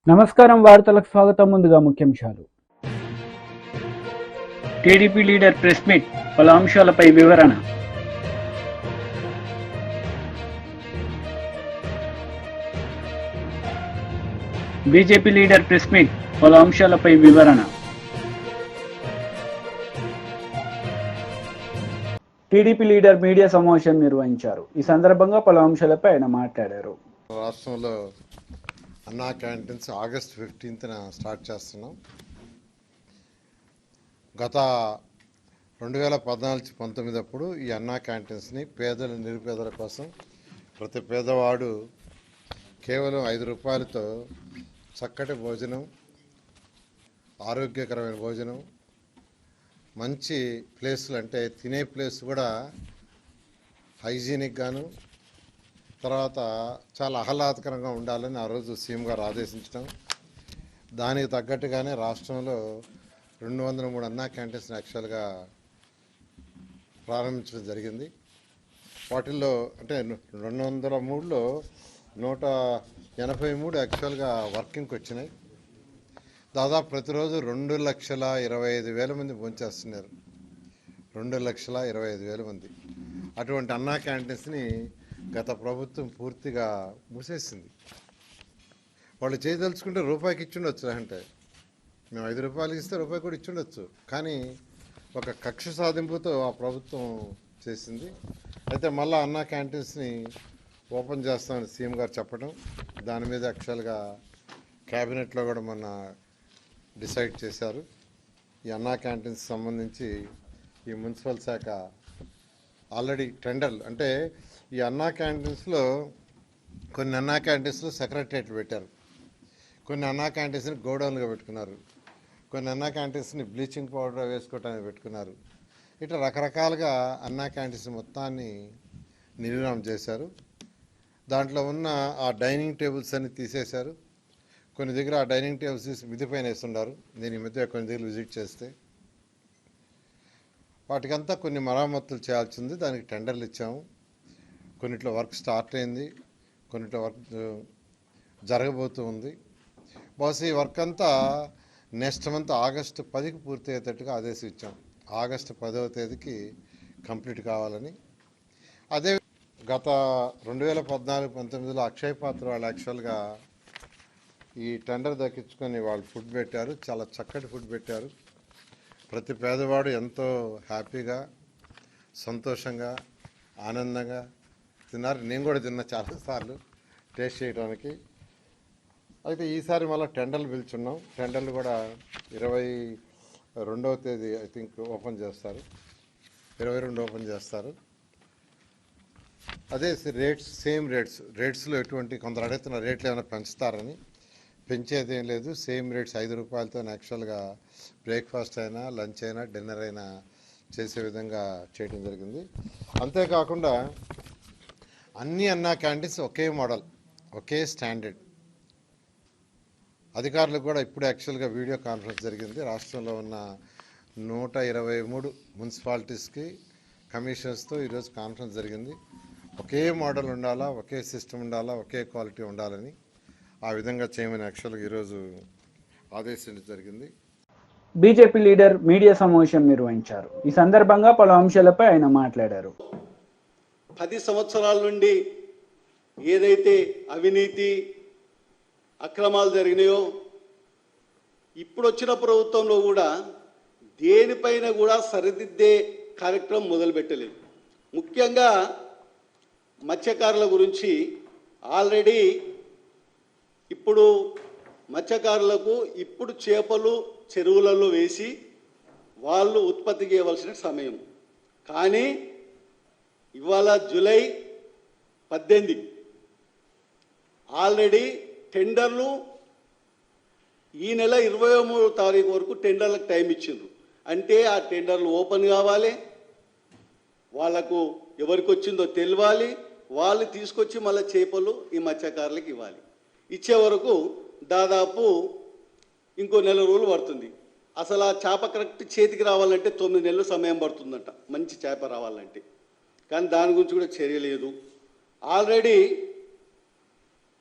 నమస్కారం వార్తలకు స్వాగతం. ముందుగా ముఖ్యాంశాలు. టీడీపీ లీడర్ ప్రెస్ మీట్, పలు అంశాలపై వివరణ. బీజేపీ లీడర్ ప్రెస్ మీట్, పలు అంశాలపై వివరణ. టీడీపీ లీడర్ మీడియా సమావేశం నిర్వహించారు. ఈ సందర్భంగా పలు అంశాలపై ఆయన మాట్లాడారు. రాష్ట్రంలో అన్నా క్యాంటీన్స్ ఆగస్ట్ 15న స్టార్ట్ చేస్తున్నాం. గత 2014-19 అప్పుడు ఈ అన్నా క్యాంటీన్స్ని పేదల నిరుపేదల కోసం ప్రతి పేదవాడు కేవలం 5 రూపాయలతో చక్కటి భోజనం, ఆరోగ్యకరమైన భోజనం, మంచి ప్లేసులు అంటే తినే ప్లేస్ కూడా హైజీనిక్ గాను, తర్వాత చాలా ఆహ్లాదకరంగా ఉండాలని ఆ రోజు సీఎం గారు ఆదేశించడం, దానికి తగ్గట్టుగానే రాష్ట్రంలో 203 అన్నా క్యాంటీన్స్ యాక్చువల్గా ప్రారంభించడం జరిగింది. వాటిల్లో అంటే 203లో 183 యాక్చువల్గా వర్కింగ్కి వచ్చినాయి. దాదాపు ప్రతిరోజు 2,25,000 మంది భోంచేస్తున్నారు. 2,25,000 మంది. అటువంటి అన్నా క్యాంటీన్స్ని గత ప్రభుత్వం పూర్తిగా మూసేసింది. వాళ్ళు చేయదలుచుకుంటే రూపాయికి ఇచ్చిండొచ్చు, అంటే మేము 5 రూపాయలకి ఇస్తే రూపాయి కూడా ఇచ్చిండొచ్చు. కానీ ఒక కక్ష సాధింపుతో ఆ ప్రభుత్వం చేసింది. అయితే మళ్ళీ అన్నా క్యాంటీన్స్ని ఓపెన్ చేస్తామని సీఎం గారు చెప్పడం, దాని మీద యాక్చువల్గా క్యాబినెట్లో కూడా మొన్న డిసైడ్ చేశారు. ఈ అన్నా క్యాంటీన్స్ సంబంధించి ఈ మున్సిపల్ శాఖ ఆల్రెడీ టెండర్లు, అంటే ఈ అన్నా క్యాంటీన్స్లో కొన్ని అన్నా క్యాంటీన్స్లో సెక్రటరియట్లు పెట్టారు, కొన్ని అన్నా క్యాంటీన్స్ని గోడౌన్లుగా పెట్టుకున్నారు, కొన్ని అన్నా క్యాంటీన్స్ని బ్లీచింగ్ పౌడర్ వేసుకోవటానికి పెట్టుకున్నారు. ఇట్లా రకరకాలుగా అన్నా క్యాంటీన్స్ మొత్తాన్ని నిర్వహణ చేశారు. దాంట్లో ఉన్న ఆ డైనింగ్ టేబుల్స్ అన్ని తీసేశారు. కొన్ని దగ్గర ఆ డైనింగ్ టేబుల్స్ తీసి మిదిపైన వేస్తున్నారు. నేను ఈ మధ్య కొన్ని దగ్గర విజిట్ చేస్తే వాటికంతా కొన్ని మరామతులు చేయాల్సి ఉంది. దానికి టెండర్లు ఇచ్చాము. కొన్నిట్లో వర్క్ స్టార్ట్ అయింది, కొన్నిట్లో వర్క్ జరగబోతూ ఉంది. బహుశా ఈ వర్క్ అంతా నెక్స్ట్ మంత్ ఆగస్టు 10కి పూర్తి అయ్యేటట్టుగా ఆదేశించాం. ఆగస్టు 10వ తేదీకి కంప్లీట్ కావాలని. అదే గత 2014-19లో అక్షయ్ పాత్ర వాళ్ళు యాక్చువల్గా ఈ టెండర్ దక్కించుకొని వాళ్ళు ఫుడ్ పెట్టారు. చాలా చక్కటి ఫుడ్ పెట్టారు. ప్రతి పేదవాడు ఎంతో హ్యాపీగా, సంతోషంగా, ఆనందంగా తిన్నారు. నేను కూడా తిన్నా చాలాసార్లు టేస్ట్ చేయడానికి. అయితే ఈసారి మళ్ళీ టెండర్లు పిలుచున్నాం. టెండర్లు కూడా 22వ తేదీ ఐ థింక్ ఓపెన్ చేస్తారు, 22 ఓపెన్ చేస్తారు. అదే సేమ్ రేట్స్లో ఎటువంటి కొందరు అడుగుతున్న రేట్లు ఏమైనా పెంచుతారని. పెంచేది ఏం లేదు, సేమ్ రేట్స్ 5 రూపాయలతో యాక్చువల్గా బ్రేక్ఫాస్ట్ అయినా, లంచ్ అయినా, డిన్నర్ అయినా చేసే విధంగా చేయడం జరిగింది. అంతేకాకుండా అన్ని అన్నా క్యాంటీన్స్ ఒకే మోడల్, ఒకే స్టాండర్డ్. అధికారులకు కూడా ఇప్పుడు యాక్చువల్గా వీడియో కాన్ఫరెన్స్ జరిగింది. రాష్ట్రంలో ఉన్న 123 మున్సిపాలిటీస్కి కమిషనర్స్తో ఈరోజు కాన్ఫరెన్స్ జరిగింది. ఒకే మోడల్ ఉండాలా, ఒకే సిస్టమ్ ఉండాలా, ఒకే క్వాలిటీ ఉండాలని ఆ విధంగా చేయమని యాక్చువల్గా ఈరోజు ఆదేశించడం జరిగింది. బీజేపీ లీడర్ మీడియా సమావేశం నిర్వహించారు. ఈ సందర్భంగా పలు అంశాలపై ఆయన మాట్లాడారు. 10 సంవత్సరాల నుండి ఏదైతే అవినీతి అక్రమాలు జరిగినాయో, ఇప్పుడు వచ్చిన ప్రభుత్వంలో కూడా దేనిపైన కూడా సరిదిద్దే కార్యక్రమం మొదలుపెట్టలేదు. ముఖ్యంగా మత్స్యకారుల గురించి ఆల్రెడీ ఇప్పుడు మత్స్యకారులకు ఇప్పుడు చేపలు చెరువులలో వేసి వాళ్ళు ఉత్పత్తి చేయవలసిన సమయం. కానీ ఇవాళ జూలై 18 ఆల్రెడీ టెండర్లు ఈ నెల 23వ తారీఖు వరకు టెండర్లకు టైం ఇచ్చిండ్రు. అంటే ఆ టెండర్లు ఓపెన్ కావాలి, వాళ్ళకు ఎవరికి వచ్చిందో తెలియాలి, వాళ్ళు తీసుకొచ్చి మళ్ళీ చేపలు ఈ మత్స్యకారులకు ఇవ్వాలి. ఇచ్చే వరకు దాదాపు ఇంకో నెల రోజులు పడుతుంది. అసలు ఆ చేప కరెక్ట్ చేతికి రావాలంటే 9 నెలలు సమయం పడుతుందంట, మంచి చేప రావాలంటే. కానీ దాని గురించి కూడా చర్య లేదు. ఆల్రెడీ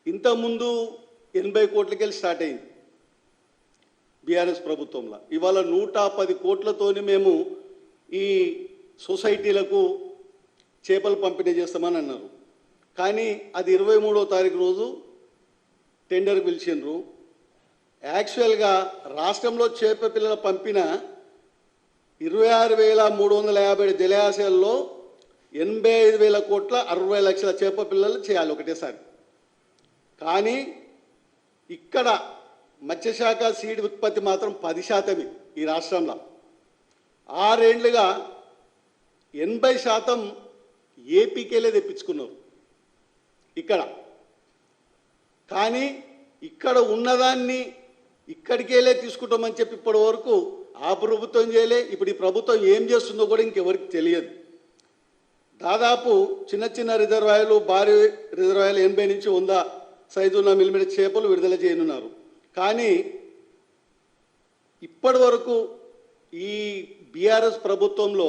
ఇంతకుముందు 80 కోట్లకెళ్ళి స్టార్ట్ అయింది బీఆర్ఎస్ ప్రభుత్వంలో. ఇవాళ 110 కోట్లతోని మేము ఈ సొసైటీలకు చేపలు పంపిణీ చేస్తామని అన్నారు. కానీ అది 23వ తారీఖు రోజు టెండర్ పిలిచిండ్రు. యాక్చువల్గా రాష్ట్రంలో చేప పిల్లల పంపిన 26,350 జలాశయాల్లో 85,000 కోట్ల 60 లక్షల చేప పిల్లలు చేయాలి ఒకటేసారి. కానీ ఇక్కడ మత్స్యశాఖ సీడ్ ఉత్పత్తి మాత్రం 10% ఈ రాష్ట్రంలో. 6 ఏళ్లుగా 80% ఏపీకెళ్ళే తెప్పించుకున్నారు ఇక్కడ. కానీ ఇక్కడ ఉన్నదాన్ని ఇక్కడికెళ్ళే తీసుకుంటామని చెప్పి ఇప్పటి వరకు ఆ ప్రభుత్వం చేయలే. ఇప్పుడు ఈ ప్రభుత్వం ఏం చేస్తుందో కూడా ఇంకెవరికి తెలియదు. దాదాపు చిన్న చిన్న రిజర్వాయర్లు, భారీ రిజర్వాయర్లు 80 నుంచి 100 సైజు ఉన్న మిల్లిమీటర్ చేపలు విడుదల చేయనున్నారు. కానీ ఇప్పటి వరకు ఈ బీఆర్ఎస్ ప్రభుత్వంలో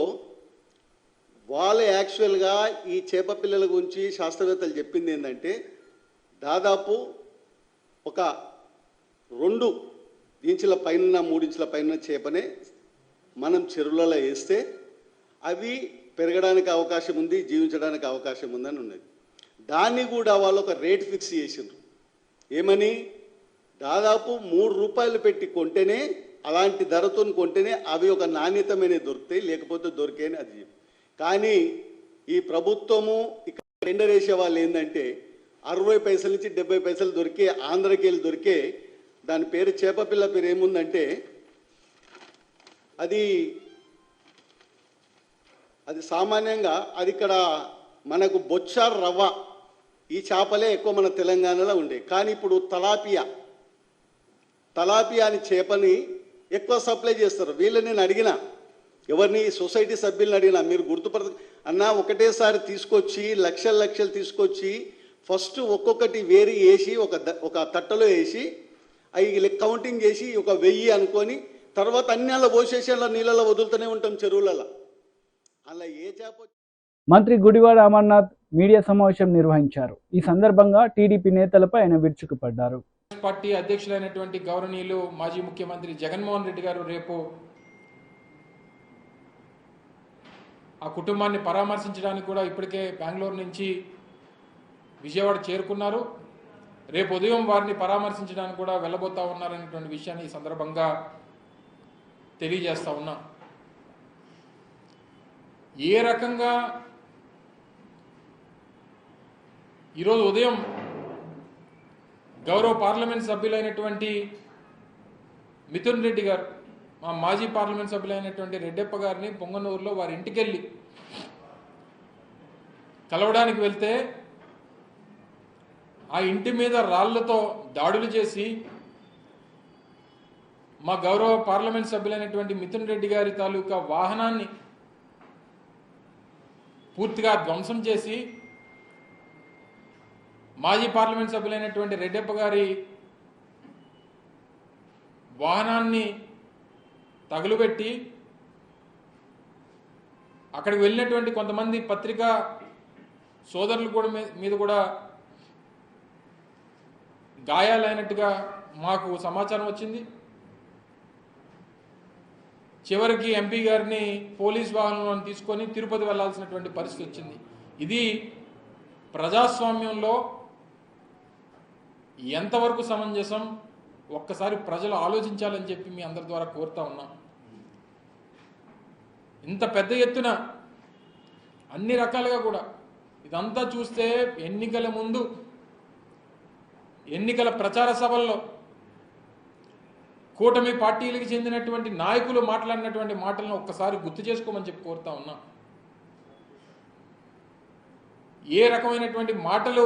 వాళ్ళు యాక్చువల్గా ఈ చేప పిల్లల గురించి శాస్త్రవేత్తలు చెప్పింది ఏంటంటే దాదాపు ఒక 2 ఇంచుల పైన 3 ఇంచుల పైన చేపనే మనం చెరువులలో వేస్తే అవి పెరగడానికి అవకాశం ఉంది, జీవించడానికి అవకాశం ఉందని ఉన్నది. దాన్ని కూడా వాళ్ళు ఒక రేట్ ఫిక్స్ చేసిండ్రు. ఏమని? దాదాపు 3 రూపాయలు పెట్టి కొంటేనే, అలాంటి ధరతో కొంటేనే అవి ఒక నాణ్యతమైన దొరుకుతాయి, లేకపోతే దొరికేని అది. కానీ ఈ ప్రభుత్వము ఇక్కడ టెండర్ వేసే వాళ్ళు ఏంటంటే 60 పైసల నుంచి 70 పైసలు దొరికే, ఆంధ్రకి వెళ్ళి దొరికే దాని పేరు చేపపిల్ల పేరు ఏముందంటే అది సామాన్యంగా అది ఇక్కడ మనకు బొచ్చార్ రవ్వ ఈ చేపలే ఎక్కువ మన తెలంగాణలో ఉండే. కానీ ఇప్పుడు తలాపియా అని చేపని ఎక్కువ సప్లై చేస్తారు. వీళ్ళు నేను అడిగిన ఎవరిని, సొసైటీ సభ్యులను అడిగినా, మీరు అన్నా ఒకటేసారి తీసుకొచ్చి లక్షలు తీసుకొచ్చి ఫస్ట్ ఒక్కొక్కటి వేరి వేసి ఒక తట్టలో వేసి అవి కౌంటింగ్ చేసి ఒక 1000 అనుకొని తర్వాత అన్ని అలా పోసేసి అలా నీళ్ళలో వదులుతూనే ఉంటాం చెరువులలో. అలా ఏ చేప. మంత్రి గుడివాడ అమర్నాథ్ మీడియా సమావేశం నిర్వహించారు. ఈ సందర్భంగా టీడీపీ నేతలపై ఆయన విరుచుకుపడ్డారు. పార్టీ అధ్యక్షులైనటువంటి గౌరవనీయులు మాజీ ముఖ్యమంత్రి జగన్మోహన్ రెడ్డి గారు రేపు ఆ కుటుంబాన్ని పరామర్శించడానికి కూడా ఇప్పటికే బెంగళూరు నుంచి విజయవాడ చేరుకున్నారు. రేపు ఉదయం వారిని పరామర్శించడానికి కూడా వెళ్ళబోతా ఉన్నారనేటువంటి విషయాన్ని ఈ సందర్భంగా తెలియజేస్తా ఉన్నా. ఏ రకంగా ఈరోజు ఉదయం గౌరవ పార్లమెంట్ సభ్యులైనటువంటి మిథున్ రెడ్డి గారు, మా మాజీ పార్లమెంట్ సభ్యులైనటువంటి రెడ్డప్ప గారిని పొంగనూరులో వారి ఇంటికి వెళ్ళి కలవడానికి వెళ్తే ఆ ఇంటి మీద రాళ్లతో దాడులు చేసి మా గౌరవ పార్లమెంట్ సభ్యులైనటువంటి మిథున్ రెడ్డి గారి తాలూకా వాహనాన్ని పూర్తిగా ధ్వంసం చేసి మాజీ పార్లమెంట్ సభ్యులైనటువంటి రెడ్డప్ప గారి వాహనాన్ని తగులుబెట్టి అక్కడికి వెళ్ళినటువంటి కొంతమంది పత్రికా సోదరులు కూడా మీద కూడా గాయాలైనట్టుగా మాకు సమాచారం వచ్చింది. చివరికి ఎంపీ గారిని పోలీస్ వాహనంలో తీసుకొని తిరుపతి వెళ్లాల్సినటువంటి పరిస్థితి వచ్చింది. ఇది ప్రజాస్వామ్యంలో ఎంతవరకు సమంజసం ఒక్కసారి ప్రజలు ఆలోచించాలని చెప్పి మీ అందరి ద్వారా కోరుతా ఉన్నాం. ఇంత పెద్ద ఎత్తున అన్ని రకాలుగా కూడా ఇదంతా చూస్తే ఎన్నికల ముందు ఎన్నికల ప్రచార సభల్లో కూటమి పార్టీలకు చెందినటువంటి నాయకులు మాట్లాడినటువంటి మాటలను ఒక్కసారి గుర్తు చేసుకోమని చెప్పి కోరుతా ఉన్నా. ఏ రకమైనటువంటి మాటలు,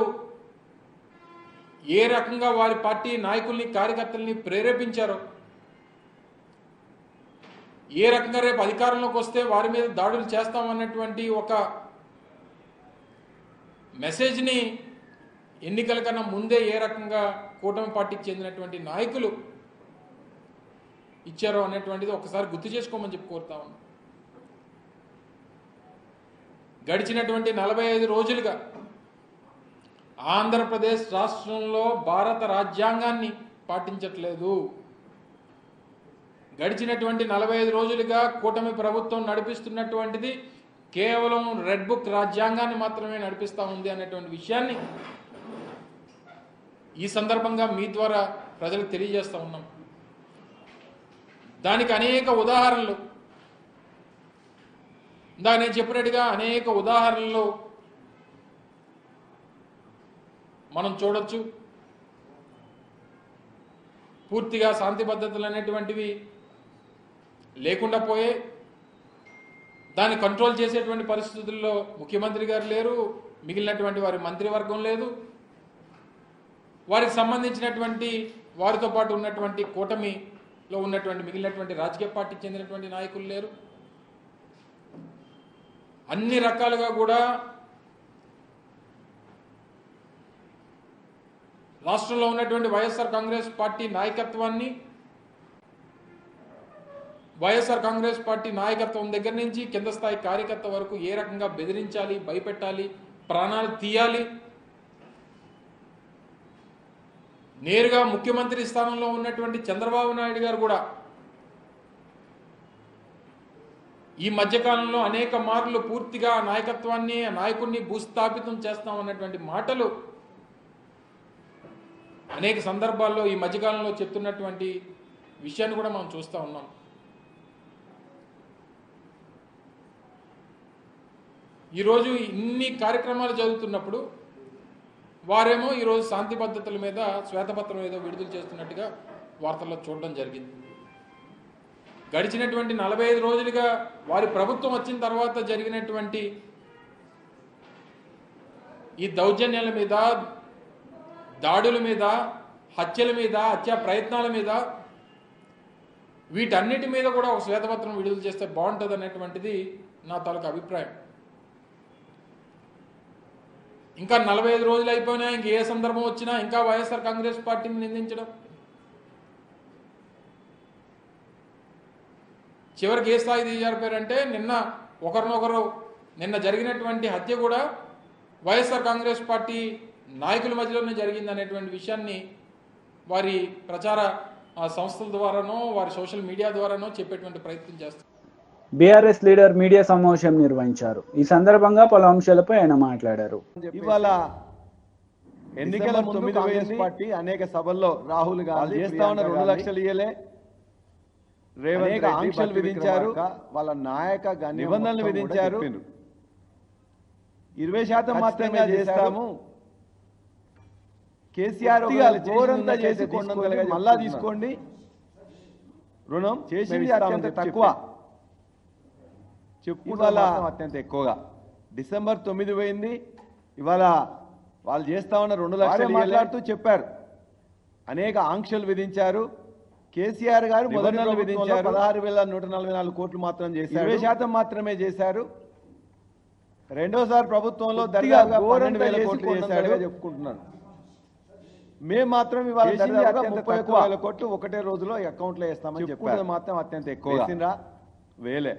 ఏ రకంగా వారి పార్టీ నాయకుల్ని కార్యకర్తల్ని ప్రేరేపించారో, ఏ రకంగా రేపు అధికారంలోకి వస్తే వారి మీద దాడులు చేస్తామన్నటువంటి ఒక మెసేజ్ని ఎన్నికల కన్నా ముందే ఏ రకంగా కూటమి పార్టీకి చెందినటువంటి నాయకులు ఇచ్చారో అనేటువంటిది ఒకసారి గుర్తు చేసుకోమని చెప్పి కోరుతా ఉన్నాం. గడిచినటువంటి 45 రోజులుగా ఆంధ్రప్రదేశ్ రాష్ట్రంలో భారత రాజ్యాంగాన్ని పాటించట్లేదు. గడిచినటువంటి 45 రోజులుగా కూటమి ప్రభుత్వం నడిపిస్తున్నటువంటిది కేవలం రెడ్ బుక్ రాజ్యాంగాన్ని మాత్రమే నడిపిస్తూ ఉంది అనేటువంటి విషయాన్ని ఈ సందర్భంగా మీ ద్వారా ప్రజలకు తెలియజేస్తూ ఉన్నాం. దానికి అనేక ఉదాహరణలు, ఇందాక నేను చెప్పినట్టుగా అనేక ఉదాహరణలు మనం చూడొచ్చు. పూర్తిగా శాంతి భద్రతలు అనేటువంటివి లేకుండా పోయే, దాన్ని కంట్రోల్ చేసేటువంటి పరిస్థితుల్లో ముఖ్యమంత్రి గారు లేరు, మిగిలినటువంటి వారి మంత్రివర్గం లేదు, వారికి సంబంధించినటువంటి వారితో పాటు ఉన్నటువంటి కూటమిలో ఉన్నటువంటి మిగిలినటువంటి రాజకీయ పార్టీకి చెందినటువంటి నాయకులు లేరు. అన్ని రకాలుగా కూడా రాష్ట్రంలో ఉన్నటువంటి వైఎస్ఆర్ కాంగ్రెస్ పార్టీ నాయకత్వాన్ని, వైఎస్ఆర్ కాంగ్రెస్ పార్టీ నాయకత్వం దగ్గర నుంచి కింద స్థాయి కార్యకర్త వరకు ఏ రకంగా బెదిరించాలి, భయపెట్టాలి, ప్రాణాలు తీయాలి, నేరుగా ముఖ్యమంత్రి స్థానంలో ఉన్నటువంటి చంద్రబాబు నాయుడు గారు కూడా ఈ మధ్యకాలంలో అనేక మార్లు పూర్తిగా నాయకత్వాన్ని, నాయకుడిని భూస్థాపితం చేస్తామన్నటువంటి మాటలు అనేక సందర్భాల్లో ఈ మధ్యకాలంలో చెప్తున్నటువంటి విషయాన్ని కూడా మనం చూస్తూ ఉన్నాం. ఈరోజు ఇన్ని కార్యక్రమాలు జరుగుతున్నప్పుడు వారేమో ఈరోజు శాంతి భద్రతల మీద శ్వేతపత్రం ఏదో విడుదల చేస్తున్నట్టుగా వార్తల్లో చూడడం జరిగింది. గడిచినటువంటి 45 రోజులుగా వారి ప్రభుత్వం వచ్చిన తర్వాత జరిగినటువంటి ఈ దౌర్జన్యాల మీద, దాడుల మీద, హత్యల మీద, హత్యా ప్రయత్నాల మీద, వీటన్నిటి మీద కూడా ఒక శ్వేతపత్రం విడుదల చేస్తే బాగుంటుంది అనేటువంటిది నా తాలూకు అభిప్రాయం. ఇంకా 45 రోజులు అయిపోయినా ఇంక ఏ సందర్భం వచ్చినా ఇంకా వైఎస్ఆర్ కాంగ్రెస్ పార్టీని నిందించడం, చివరికి ఏ స్థాయి దిగజారిపోయారంటే నిన్న జరిగినటువంటి హత్య కూడా వైఎస్ఆర్ కాంగ్రెస్ పార్టీ నాయకుల మధ్యలోనే జరిగింది అనేటువంటి విషయాన్ని వారి ప్రచార సంస్థల ద్వారానో వారి సోషల్ మీడియా ద్వారానో చెప్పేటువంటి ప్రయత్నం చేస్తారు. బీఆర్ఎస్ లీడర్ మీడియా సమావేశం నిర్వహించారు. ఈ సందర్భంగా పలు అంశాలపై ఆయన మాట్లాడారు. ఇవాళ ఎన్నికల 9 కాంగ్రెస్ పార్టీ అనేక సభల్లో రాహుల్ గాంధీ చేస్తా ఉన్న 2 లక్షలు ఇయ్యలే, రేవంత్ ఆంక్షలు విధించారు, వాళ్ళ నాయక నిబంధనలు విధించారు, 20% మాత్రమే చేస్తాము, కేసీఆర్ ఘోరంతా చేసి మళ్ళా తీసుకోండి, రుణం చేసింది అత్యంత తక్కువ చెప్పుకోవాల అత్యంత ఎక్కువగా. డిసెంబర్ 9 పోయింది, ఇవాళ వాళ్ళు చేస్తా ఉన్న 2 లక్షలు మాట్లాడుతూ చెప్పారు, అనేక ఆంక్షలు విధించారు. కేసీఆర్ గారు మొదటి నెల విధించారు, 16,144 కోట్లు మాత్రం చేశారు, 20% మాత్రమే చేశారు. రెండోసారి ప్రభుత్వంలో దర్యాగా 12,000 కోట్లు చేశాడు చెప్పుకుంటున్నాను. మేము మాత్రం ఇవాళ 30,000 కోట్లు ఒకటే రోజులో అకౌంట్లో వేస్తామని చెప్పారు, మాత్రం అత్యంత ఎక్కువ వేసిండ్రా, వేలే.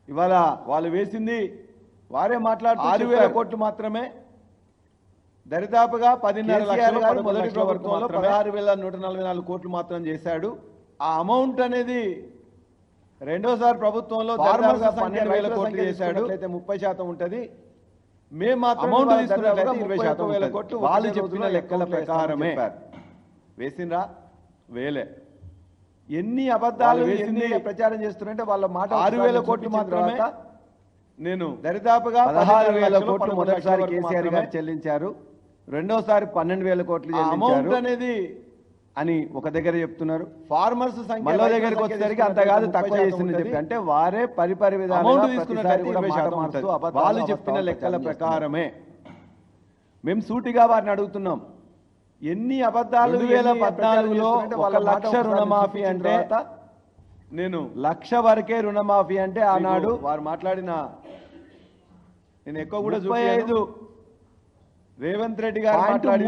ఇవాళ వాళ్ళు వేసింది వారే మాట్లాడుతూ 6,000 కోట్లు మాత్రమే, దరిదాపుగా 10.5 లక్షలు మొదటి ప్రభుత్వంలో 16,144 కోట్లు మాత్రం చేశాడు. ఆ అమౌంట్ అనేది రెండోసారి ప్రభుత్వంలో 12,000 కోట్లు చేశాడు, అయితే 30% ఉంటుంది. మేము మాత్రం అమౌంట్ తీసుకున్నట్లయితే 21,000 కోట్లు వాళ్ళు చెప్పిన లెక్కల ప్రకారమే వేసిండ్రా, వేలే. ఎన్ని అబద్ధాలు వేసింది ప్రచారం చేస్తున్నారంటే వాళ్ళ మాట 6,000 కోట్లు మాత్రమే. నేను దరిదాపుగా 16,000 కోట్లు మొదటిసారి కేసీఆర్ గారు చెల్లించారు, రెండోసారి 12,000 కోట్లు అమౌంట్ అనేది అని ఒక దగ్గర చెప్తున్నారు. ఫార్మర్స్ సంఖ్య దగ్గరికి వచ్చేసరికి అంత కాదు, తక్కువ చేసింది చెప్పి, అంటే వారే పరిపరి విధాలు తీసుకున్నట్టు వాళ్ళు చెప్పిన లెక్కల ప్రకారమే. మేము సూటిగా వారిని అడుగుతున్నాం, ఎన్ని అబద్ధాలు 2014లో 1 లక్ష రుణమాఫీ అంటే, నేను 1 లక్ష వరకే రుణమాఫీ అంటే ఆనాడు వారు మాట్లాడిన, నేను ఎక్కువ కూడా 35 రేవంత్ రెడ్డి గారు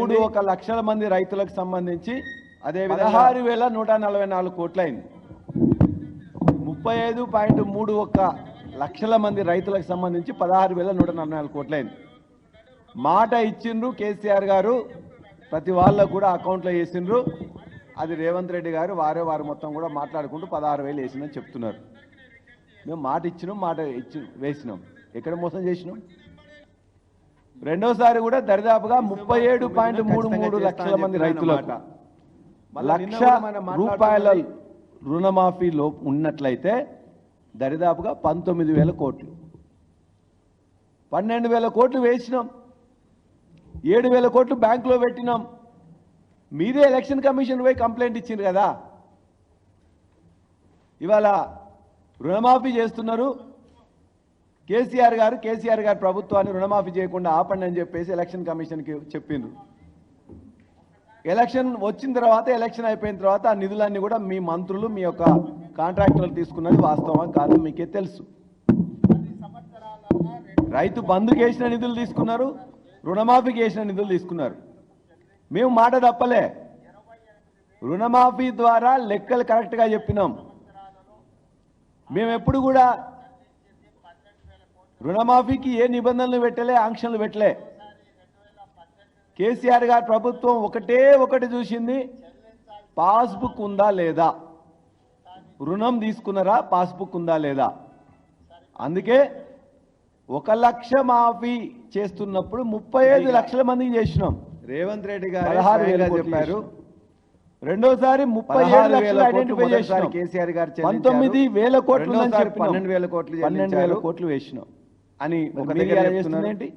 1 లక్షల మంది రైతులకు సంబంధించి అదే 16,144 కోట్లు అయింది. 35.31 లక్షల మంది రైతులకు సంబంధించి 16,144 కోట్లు అయింది. మాట ఇచ్చిండ్రు కేసీఆర్ గారు, ప్రతి వాళ్ళకు కూడా అకౌంట్లో వేసిండ్రు. అది రేవంత్ రెడ్డి గారు వారు మొత్తం కూడా మాట్లాడుకుంటూ 16,000 వేసిందని చెప్తున్నారు. మేము మాట ఇచ్చినాం, వేసినాం. ఎక్కడ మోసం చేసినాం? రెండోసారి కూడా దరిదాపుగా 37.33 లక్షల మంది రైతులకు 1,00,000 రూపాయల రుణమాఫీలో ఉన్నట్లయితే దరిదాపుగా 19,000 కోట్లు, 12,000 కోట్లు వేసినాం, 7,000 కోట్లు బ్యాంకులో పెట్టినాం. మీరే ఎలక్షన్ కమిషన్ పోయి కంప్లైంట్ ఇచ్చిండ్రు కదా. ఇవాళ రుణమాఫీ చేస్తున్నారు. కేసీఆర్ గారు ప్రభుత్వాన్ని రుణమాఫీ చేయకుండా ఆపండి అని చెప్పేసి ఎలక్షన్ కమిషన్కి చెప్పిండ్రు. ఎలక్షన్ వచ్చిన తర్వాత, ఎలక్షన్ అయిపోయిన తర్వాత ఆ నిధులన్నీ కూడా మీ మంత్రులు, మీ యొక్క కాంట్రాక్టర్లు తీసుకున్నది వాస్తవం కాదు, మీకే తెలుసు. రైతు బంధుకి వేసిన నిధులు తీసుకున్నారు, రుణమాఫీకి వేసిన నిధులు తీసుకున్నారు. మేము మాట తప్పలే, రుణమాఫీ ద్వారా లెక్కలు కరెక్ట్గా చెప్పినాం. మేము ఎప్పుడు కూడా రుణమాఫీకి ఏ నిబంధనలు పెట్టలే, ఆంక్షలు పెట్టలే. కేసీఆర్ గారి ప్రభుత్వం ఒకటి చూసింది, పాస్బుక్ ఉందా లేదా, రుణం తీసుకున్నారా, పాస్బుక్ ఉందా లేదా. అందుకే 1,00,000 మాఫీ చేస్తున్నప్పుడు 35 లక్షల మందికి చేసినాం. రేవంత్ రెడ్డి గారు 16,000 చెప్పారు. రెండోసారి 37,00,000 ఐడెంటిఫై చేసినాం. కేసీఆర్ గారు 19,000 కోట్లు, 12,000 కోట్లు వేసినాం అని ఒక దగ్గర చెప్తున్నారేంటి.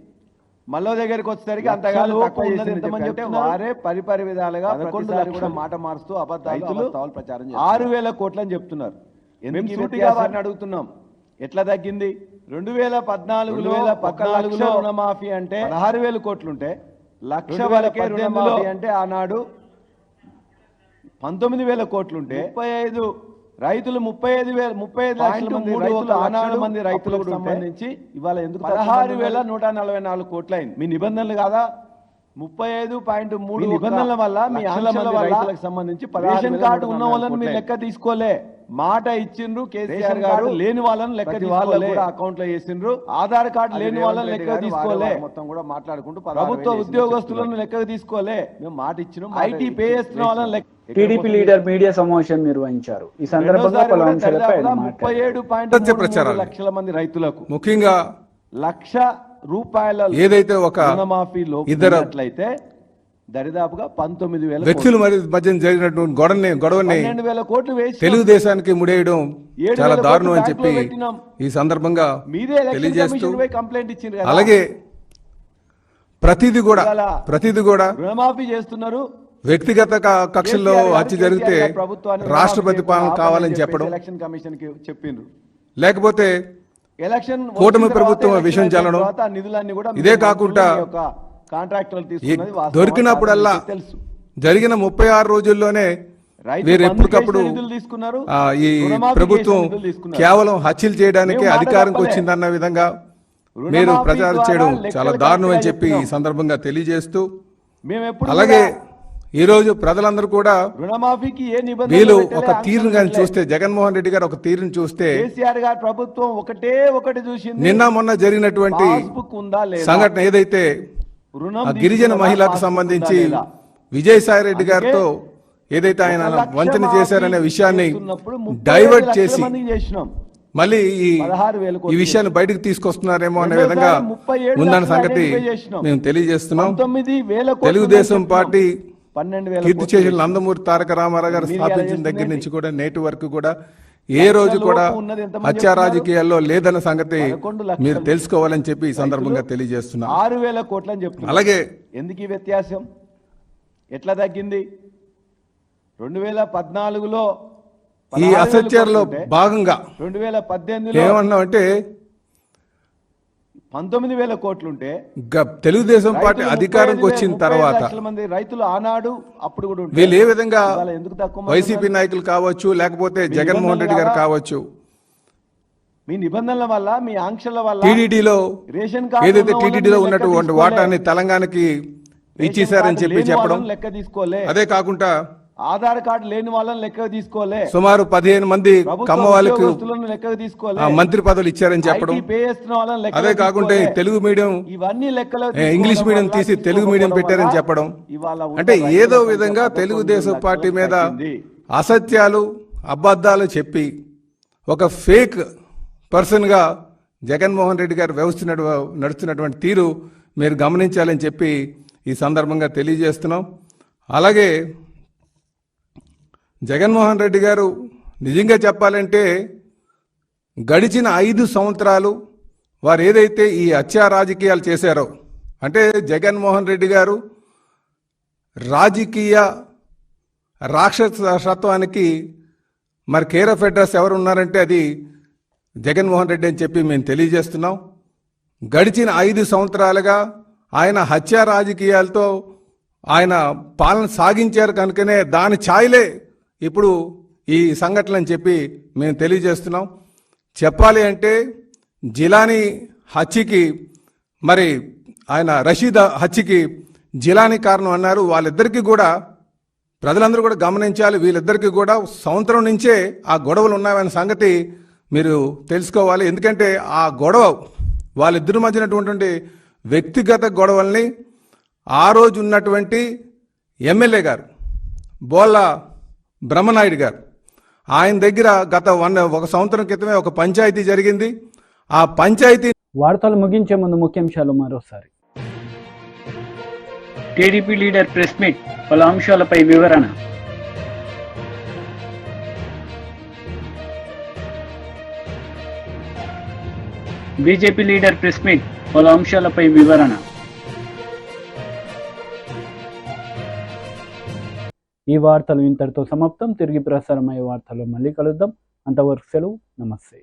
మళ్ళీ దగ్గరికి వచ్చేసరికి అంతగానో వారే పరిపరి విధాలుగా కూడా మాట మారుస్తూ అబద్ధాలు ప్రచారం 6,000 కోట్లు అని చెప్తున్నారు. వారిని అడుగుతున్నాం, ఎట్లా తగ్గింది? 2014లో రుణమాఫీ అంటే 16,000 కోట్లుంటే 1,00,000 వరకే రుణమాఫీ అంటే ఆనాడు 19,000 కోట్లుంటే 35 రైతులు 35 లక్షల మంది రైతులకు సంబంధించి ఇవాళ ఎందుకు 16,144 కోట్లు అయింది. మీ నిబంధనలు కాదా? 35.3 నిబంధనల వల్ల మీ ఆంక్షల రైతులకు సంబంధించి రేషన్ కార్డు ఉన్న వాళ్ళని మీరు లెక్క తీసుకోలే. మాట ఇచ్చిండ్రు కేసీఆర్ గారు, లేని వాళ్ళని లెక్క తీసుకోలే, అకౌంట్ లో వేసిండ్రు. ఆధార్ కార్డు లేని వాళ్ళని లెక్క తీసుకోలే, మొత్తం కూడా మాట్లాడుకుంటూ ప్రభుత్వ ఉద్యోగస్తులను లెక్క తీసుకోలే. మేము మాట ఇచ్చినాం, ఐటీ పే చేస్తున్న వాళ్ళని లెక్క. టీడీపీ లీడర్ మీడియా సమావేశం నిర్వహించారు. ఈ సందర్భంగా పలు అంశాలపై ఆయన మాట్లాడారు. 37.3 లక్షల మంది రైతులకు ముఖ్యంగా 1,00,000 రూపాయల ఏదైతే ఒక రుణమాఫీలో ఇద్దరు అట్లయితే దరిదాపుగా 19,000 వ్యక్తుల మధ్య జరిగినటువంటి గొడవని 12,000 కోట్లు వేసి తెలుగుదేశానికి ముడేయడం చాలా దారుణం అని చెప్పి ఈ సందర్భంగా మీరే తెలియజేస్తూ, కంప్లైంట్ ఇచ్చిండ్రు కదా. అలాగే ప్రతిదీ కూడా రుణమాఫీ చేస్తున్నారు. వ్యక్తిగత కక్షల్లో హత్య జరిగితే రాష్ట్రపతి పాలన కావాలని చెప్పడం, ఎలక్షన్ కమిషన్ కి చెప్పిండ్రు. లేకపోతే ఎలక్షన్ కూటమి ప్రభుత్వం విషయం చల్లడం. ఇదే కాకుండా దొరికినప్పుడల్లా జరిగిన 36 రోజుల్లోనే వీరు ఎప్పటికప్పుడు ఈ ప్రభుత్వం కేవలం హత్యలు చేయడానికి అధికారంకి వచ్చిందన్న విధంగా మీరు ప్రచారం చేయడం చాలా దారుణం అని చెప్పి ఈ సందర్భంగా తెలియజేస్తూ, అలాగే ఈ రోజు ప్రజలందరూ కూడా రుణమాఫీకి ఏ వీళ్ళు ఒక తీరును కానీ చూస్తే, జగన్మోహన్ రెడ్డి గారు ఒక తీరును చూస్తే, కేసీఆర్ గారి ప్రభుత్వం ఒకటి చూసింది. నిన్న మొన్న జరిగినటువంటి సంఘటన ఏదైతే గిరిజన మహిళకు సంబంధించి విజయసాయి రెడ్డి గారితో ఏదైతే ఆయన వంచన చేశారనే విషయాన్ని డైవర్ట్ చేసి మళ్ళీ ఈ విషయాన్ని బయటకు తీసుకొస్తున్నారేమో అనే విధంగా ఉందన్న సంగతి మేము తెలియజేస్తున్నాం. తెలుగుదేశం పార్టీ కీర్తి చేసిన నందమూరి తారక రామారావు గారు స్థాపించిన దగ్గర నుంచి కూడా నేటి వరకు కూడా ఏ రోజు కూడా హత్యా రాజకీయాల్లో లేదన్న సంగతి మీరు తెలుసుకోవాలని చెప్పి ఈ సందర్భంగా తెలియజేస్తున్నా. 6,000 కోట్లు అని చెప్తున్నారు. అలాగే ఎందుకు ఈ వ్యత్యాసం, ఎట్లా తగ్గింది? 2014లో ఈ అసత్యాల్లో భాగంగా 2018లో ఏమన్నామంటే 19,000 కోట్లుంటే తెలుగుదేశం పార్టీ అధికారంకి వచ్చిన తర్వాత రైతులు ఆనాడు అప్పుడు కూడా వీళ్ళు ఏ విధంగా వైసీపీ నాయకులు కావచ్చు, లేకపోతే జగన్మోహన్ రెడ్డి గారు కావచ్చు, మీ నిబంధనల వల్ల, మీ ఆంక్షల వల్ల టీడీడీలో రేషన్ ఏదైతే టీడీడీలో ఉన్నటువంటి వాటాన్ని తెలంగాణకి ఇచ్చేశారని చెప్పి చెప్పడం, లెక్క తీసుకోలే. అదే కాకుండా ఆధార్ కార్డు లేని వాళ్ళని లెక్కకు తీసుకోలే, సుమారు 15 మంది కమ్మ వాళ్ళకు ఉద్యోగస్తులను లెక్కకు తీసుకోలే, మంత్రి పదవులు ఇచ్చారని చెప్పడం, IT పే చేస్తున్న వాళ్ళని లెక్కకు అదే కాకుండా తీసుకోలే. తెలుగు మీడియం ఇవన్నీ లెక్కలో ఇంగ్లీష్ మీడియం తీసి తెలుగు మీడియం పెట్టారని చెప్పడం, అంటే ఏదో విధంగా తెలుగుదేశం పార్టీ మీద అసత్యాలు అబద్ధాలు చెప్పి ఒక ఫేక్ పర్సన్గా జగన్మోహన్ రెడ్డి గారు నడుస్తున్నటువంటి తీరు మీరు గమనించాలని చెప్పి ఈ సందర్భంగా తెలియజేస్తున్నాం. అలాగే జగన్మోహన్ రెడ్డి గారు నిజంగా చెప్పాలంటే గడిచిన 5 సంవత్సరాలు వారు ఏదైతే ఈ హత్యా రాజకీయాలు చేశారో, అంటే జగన్మోహన్ రెడ్డి గారు రాజకీయ రాక్షసత్వానికి మరి కేర్ ఆఫ్ అడ్రస్ ఎవరు ఉన్నారంటే అది జగన్మోహన్ రెడ్డి అని చెప్పి మేము తెలియజేస్తున్నాం. గడిచిన 5 సంవత్సరాలుగా ఆయన హత్యా రాజకీయాలతో ఆయన పాలన సాగించారు కనుకనే దాని ఛాయలే ఇప్పుడు ఈ సంఘటన అని చెప్పి మేము తెలియజేస్తున్నాం. చెప్పాలి అంటే జిలానీ హత్యకి మరి ఆయన రషీద్ హత్యకి జిలానీ కారణం అన్నారు. వాళ్ళిద్దరికీ కూడా ప్రజలందరూ కూడా గమనించాలి. వీళ్ళిద్దరికీ కూడా సంవత్సరం నుంచే ఆ గొడవలు ఉన్నాయన్న సంగతి మీరు తెలుసుకోవాలి. ఎందుకంటే ఆ గొడవ వాళ్ళిద్దరి మధ్యనటువంటి వ్యక్తిగత గొడవల్ని ఆ రోజు ఉన్నటువంటి ఎమ్మెల్యే గారు బోళ్ళ బ్రహ్మనాయుడు గారు ఆయన దగ్గర గత 1 సంవత్సరం క్రితమే ఒక పంచాయతీ జరిగింది. ఆ పంచాయతీ వార్తలు ముగించే ముందు ముఖ్యాంశాలు మరోసారి. టీడీపీ లీడర్ ప్రెస్ మీట్, పలు అంశాలపై వివరణ. బీజేపీ లీడర్ ప్రెస్ మీట్, పలు అంశాలపై వివరణ. ఈ వార్తలు ఇంతటితో సమాప్తం. తిరిగి ప్రసారమయ్యే వార్తలు మళ్ళీ కలుద్దాం. అంతవరకు సెలవు. నమస్తే.